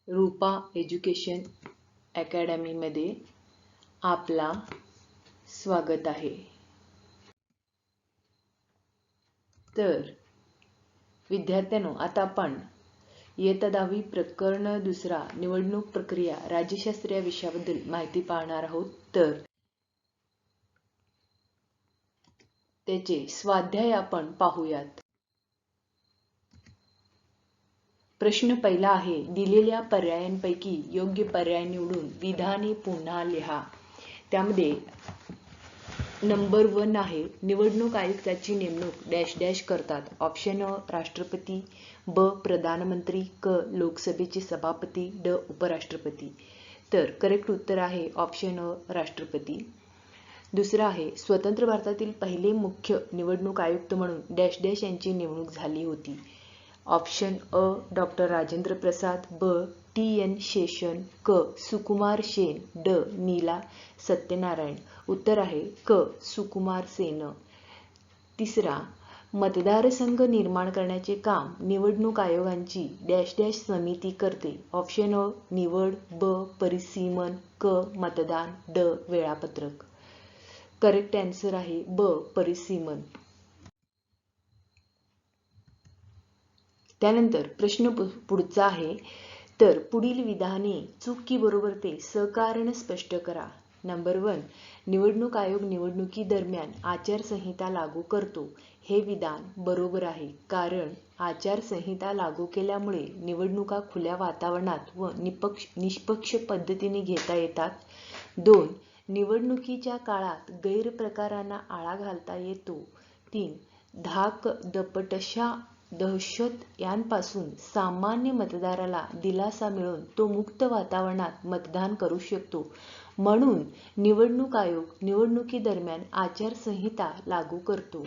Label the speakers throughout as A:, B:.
A: रूपा education अकॅडमीमध्ये आपला स्वागत आहे। तर विद्यार्थ्यांनो, आता आपण इयत्ता 10वी प्रकरण 2 निवडणूक प्रक्रिया राज्यशास्त्र या विषयाबद्दल माहिती पाहणार आहोत। तर त्याचे स्वाध्याय आपण पाहूयात। प्रश्न पहिला आहे, दिलेल्या पर्यायांपैकी योग्य पर्याय निवडून विधाने पुन्हा लिहा। त्यामध्ये नंबर 1 आहे, निवडणूक आयुक्ताची नेमणूक डॅश डॅश करतात। ऑप्शन अ राष्ट्रपती, ब प्रधानमंत्री, क लोकसभेचे सभापती, ड उपराष्ट्रपती। तर करेक्ट उत्तर आहे ऑप्शन अ राष्ट्रपती। दुसरा आहे, स्वतंत्र भारतातील पहिले मुख्य निवडणूक आयुक्त म्हणून डॅश डॅश यांची नेमणूक झाली होती। Option a doctor Rajendra Prasad, ब टी.एन. शेषन, क सुकुमार सेन, ड नीला सत्यनारायण। उत्तर आहे क सुकुमार सेन। तिसरा, मतदारसंघ निर्माण करण्याचे काम निवडणूक आयोगाची डॅश डॅश समिती करते। ऑप्शन अ निवड, ब परिसीमन, क मतदान, ड वेळापत्रक। करेक्ट आन्सर आहे ब परिसीमन। त्यानंतर प्रश्न पुढचा आहे, तर पुढील विधाने चूक की बरोबर ते सकारण स्पष्ट करा। नंबर 1, निवडणूक आयोग निवडणुकी दरम्यान आचारसंहिता लागू करतो। हे विधान बरोबर आहे, कारण आचारसंहिता लागू केल्यामुळे निवडणुका खुल्या वातावरणात व निष्पक्ष पद्धतीने घेता येतात। 2, निवडणुकीच्या काळात गैरप्रकारांना आळा घालता येतो। 3, धाक, दपटशा, दहशत यांपासून सामान्य मतदाराला दिलासा मिळून तो मुक्त वातावरणात मतदान करू शकतो, म्हणून निवडणूक आयोग निवडणुकी दरम्यान आचारसंहिता लागू करतो।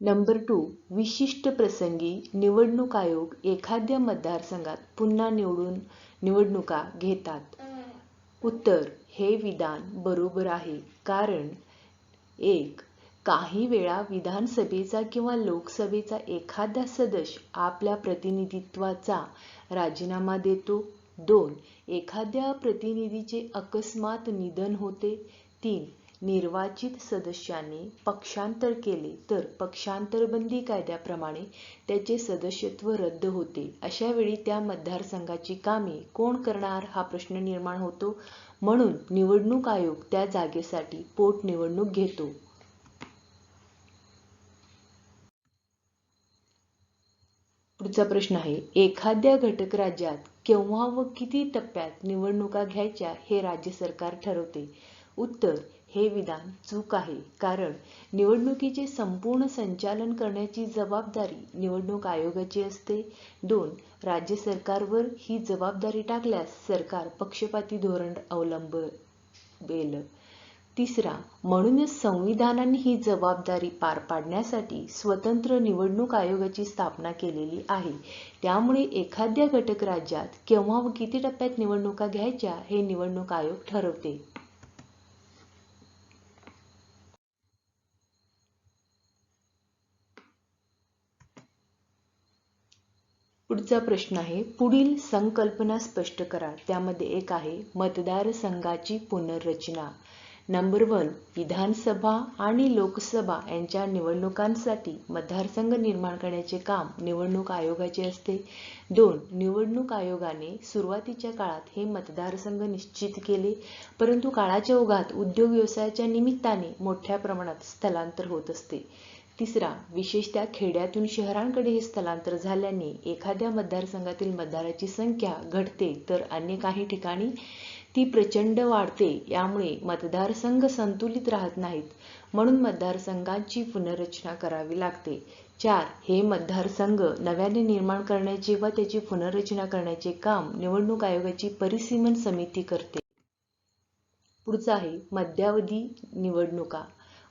A: नंबर 2, विशिष्ट प्रसंगी निवडणूक आयोग एखाद्या मतदारसंघात पुन्हा निवडणुका घेतात। उत्तर, हे विधान बरोबर आहे, कारण 1, काही वेळा विधानसभेचा किंवा लोकसभेचा एखादा सदस्य आपल्या प्रतिनिधित्वाचा राजीनामा देतो। 2, एखाद्या प्रतिनिधीचे अकस्मात निधन होते। 3, निर्वाचित सदस्याने पक्षांतर केले तर पक्षांतरबंदी कायद्याप्रमाणे त्याचे सदस्यत्व रद्द होते। अशा वेळी त्या मतदारसंघाची कामे कोण करणार हा प्रश्न निर्माण होतो, म्हणून निवडणूक आयोग त्या जागेसाठी पोटनिवडणूक घेतो। पुढचा प्रश्न आहे, एखाद्या घटक राज्यात केव्हा व किती टप्प्यात निवडणुका घ्यायच्या हे राज्य सरकार ठरवते। उत्तर, हे विधान चूक आहे, कारण निवडणुकीचे संपूर्ण संचालन करण्याची जबाबदारी निवडणूक आयोगाची असते। 2, राज्य सरकारवर ही जबाबदारी टाकल्यास सरकार पक्षपाती धोरण अवलंबेल। 3, म्हणूनच संविधानाने ही जबाबदारी पार पाडण्यासाठी स्वतंत्र निवडणूक आयोगाची स्थापना केलेली आहे। त्यामुळे एखाद्या घटक राज्यात केव्हा व किती टप्प्यात निवडणुका घ्यायच्या हे निवडणूक आयोग ठरवते। पुढचा प्रश्न आहे, पुढील संकल्पना स्पष्ट करा। त्यामध्ये एक आहे, मतदारसंघाची पुनर्रचना। नंबर 1, विधानसभा आणि लोकसभा यांच्या निवडणुकांसाठी मतदारसंघ निर्माण करण्याचे काम निवडणूक आयोगाचे असते। 2, निवडणूक आयोगाने सुरुवातीच्या काळात हे मतदारसंघ निश्चित केले, परंतु काळाच्या ओघात उद्योग व्यवसायाच्या निमित्ताने मोठ्या प्रमाणात स्थलांतर होत असते। 3, विशेषतः खेड्यातून शहरांकडे हे स्थलांतर झाल्याने एखाद्या मतदारसंघातील मतदाराची संख्या घटते तर अन्य काही ठिकाणी ती प्रचंड वाढते। यामुळे मतदारसंघ संतुलित राहत नाहीत, म्हणून मतदारसंघांची पुनर्रचना करावी लागते। 4, हे मतदारसंघ नव्याने निर्माण करण्याचे व त्याची पुनर्रचना करण्याचे काम निवडणूक आयोगाची परिसीमन समिती करते। पुढचा आहे, मध्यावधी निवडणुका।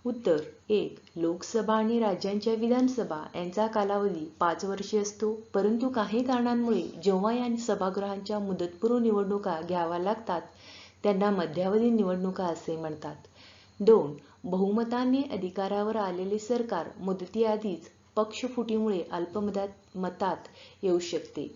A: उत्तर, 1, लोकसभा आणि राज्यांच्या विधानसभा यांचा कालावधी 5 वर्षे असतो, परंतु काही कारणांमुळे जेव्हा या सभागृहांच्या मुदतपूर्व निवडणुका घ्याव्या लागतात त्यांना मध्यावधी निवडणुका असे म्हणतात। 2, बहुमताने अधिकारावर आलेले सरकार मुदतीआधीच पक्षफुटीमुळे अल्पमतात येऊ शकते।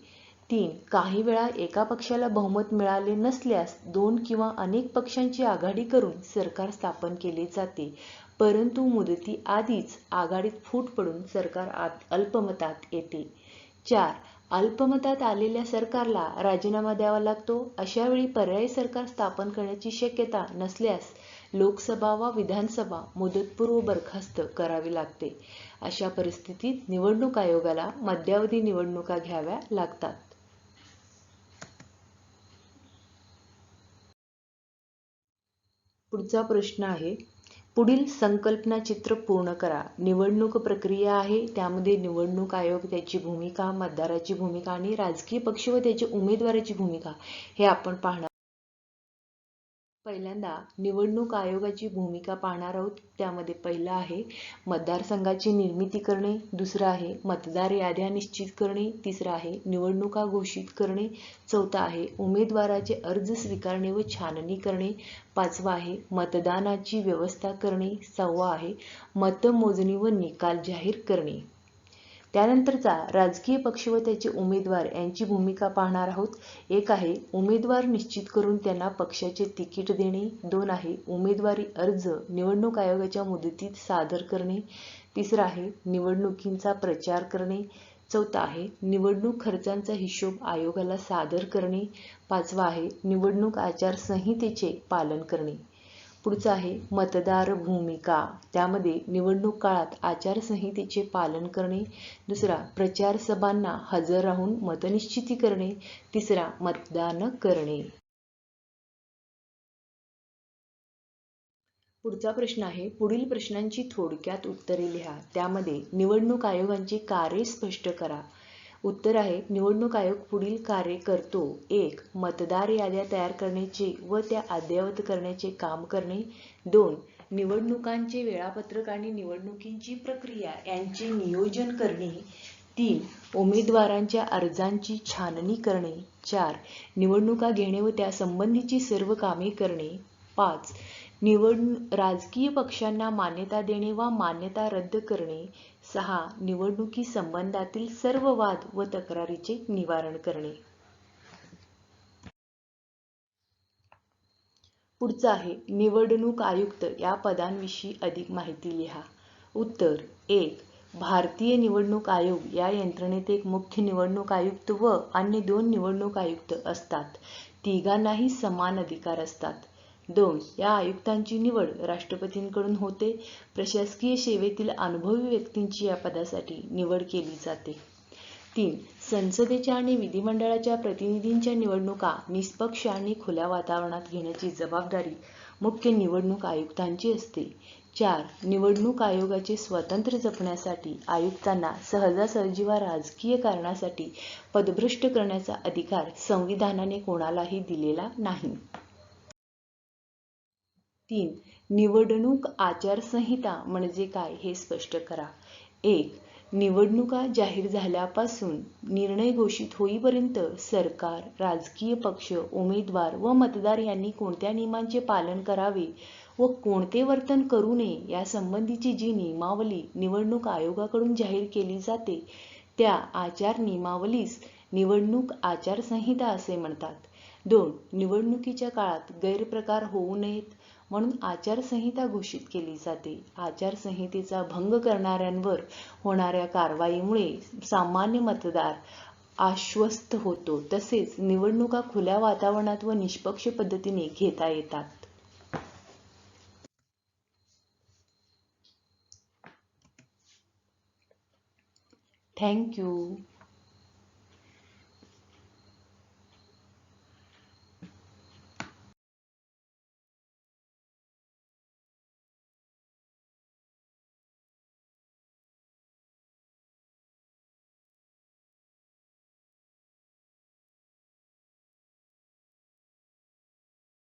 A: 3. काही वेळा एका पक्षाला बहुमत मिळाले नसल्यास 2 किंवा अनेक पक्षांची आघाडी करून सरकार स्थापन केले जाते, परंतु मुदती आधीच आघाडीत फूट पडून सरकार अल्पमतात येते. 4. अल्पमतात आलेल्या सरकारला राजीनामा द्यावा लागतो. अशा वेळी पर्यायी सरकार स्थापन करण्याची शक्यता नसल्यास लोकसभा वा विधानसभा मुदतपूर्व बरखास्त करावी लागते. अशा परिस्थितीत निवडणूक आयोगाला मध्यावधी निवडणुका घ्याव्या लागतात. पुढचा प्रश्न आहे, पुढील संकल्पना चित्र पूर्ण करा. निवडणूक प्रक्रिया आहे, त्यामध्ये निवडणूक आयोग, त्याची भूमिका, मतदाराची भूमिका आणि राजकीय पक्ष व त्याच्या उमेदवाराची भूमिका हे आपण पाहणार. पहिल्यांदा निवडणूक आयोगाची भूमिका पाहणार आहोत. त्यामध्ये पहिला आहे मतदारसंघाची निर्मिती करणे, दुसरा आहे मतदार याद्या निश्चित करणे, तिसरा आहे निवडणुका घोषित करणे, चौथा आहे उमेदवाराचे अर्ज स्वीकारणे व छाननी करणे, पाचवा आहे मतदानाची व्यवस्था करणे, सहावा आहे मतमोजणी व निकाल जाहीर करणे. त्यानंतरचा राजकीय पक्ष व त्याचे उमेदवार यांची भूमिका पाहणार आहोत. एक आहे उमेदवार निश्चित करून त्यांना पक्षाचे तिकीट देणे, दोन आहे उमेदवारी अर्ज निवडणूक आयोगाच्या मुदतीत सादर करणे, तिसरा आहे निवडणुकींचा प्रचार करणे, चौथा आहे निवडणूक खर्चांचा हिशोब आयोगाला सादर करणे, पाचवा आहे निवडणूक आचारसंहितेचे पालन करणे. पुढचा आहे मतदार भूमिका. त्यामध्ये निवडणूक काळात आचारसंहितेचे पालन करणे, दुसरा प्रचार सभांना हजर राहून मतनिश्चिती करणे, तिसरा मतदान करणे. पुढचा प्रश्न आहे, पुढील प्रश्नांची थोडक्यात उत्तरे लिहा. त्यामध्ये निवडणूक आयोगांची कार्ये स्पष्ट करा. उत्तर आहे निवडणूक आयोग पुढील कार्य करतो. 1. मतदार याद्या तयार करण्याचे व त्या अद्ययावत करण्याचे काम करणे, 2. निवडणुकांचे वेळापत्रक आणि निवडणुकींची प्रक्रिया यांचे नियोजन करणे, 3. उमेदवारांच्या अर्जांची छाननी करणे, 4. निवडणुका घेणे व त्यासंबंधीची सर्व कामे करणे, 5. राजकीय पक्षांना मान्यता देणे वा मान्यता रद्द करणे, 6. निवडणुकी संबंधातील सर्व वाद व तक्रारीचे निवारण करणे. पुढचा आहे निवडणूक आयुक्त या पदांविषयी अधिक माहिती लिहा. उत्तर 1. भारतीय निवडणूक आयोग या यंत्रणेत एक मुख्य निवडणूक आयुक्त व अन्य 2 निवडणूक आयुक्त असतात. तिघांनाही समान अधिकार असतात. 2. या आयुक्तांची निवड राष्ट्रपतींकडून होते. प्रशासकीय सेवेतील अनुभवी व्यक्तींची या पदासाठी निवड केली जाते. 3. संसदेच्या आणि विधिमंडळाच्या प्रतिनिधींच्या निवडणुका निष्पक्ष आणि खुल्या वातावरणात घेण्याची जबाबदारी मुख्य निवडणूक आयुक्तांची असते. 4. निवडणूक आयोगाचे स्वातंत्र्य जपण्यासाठी आयुक्तांना सहजासहजी वा राजकीय कारणासाठी पदभ्रष्ट करण्याचा अधिकार संविधानाने कोणालाही दिलेला नाही. 3. निवडणूक आचारसंहिता म्हणजे काय हे स्पष्ट करा. 1. निवडणुका जाहीर झाल्यापासून निर्णय घोषित होईपर्यंत सरकार, राजकीय पक्ष, उमेदवार व मतदार यांनी कोणत्या नियमांचे पालन करावे व कोणते वर्तन करू नये यासंबंधीची जी नियमावली निवडणूक आयोगाकडून जाहीर केली जाते त्या आचार नियमावलीस निवडणूक आचारसंहिता असे म्हणतात. 2. निवडणुकीच्या काळात गैरप्रकार होऊ नयेत म्हणून आचारसंहिता घोषित केली जाते. आचारसंहितेचा भंग करणाऱ्यांवर होणाऱ्या कारवाईमुळे सामान्य मतदार आश्वस्त होतो. तसेच निवडणुका खुल्या वातावरणात व निष्पक्ष पद्धतीने घेता येतात. Thank you.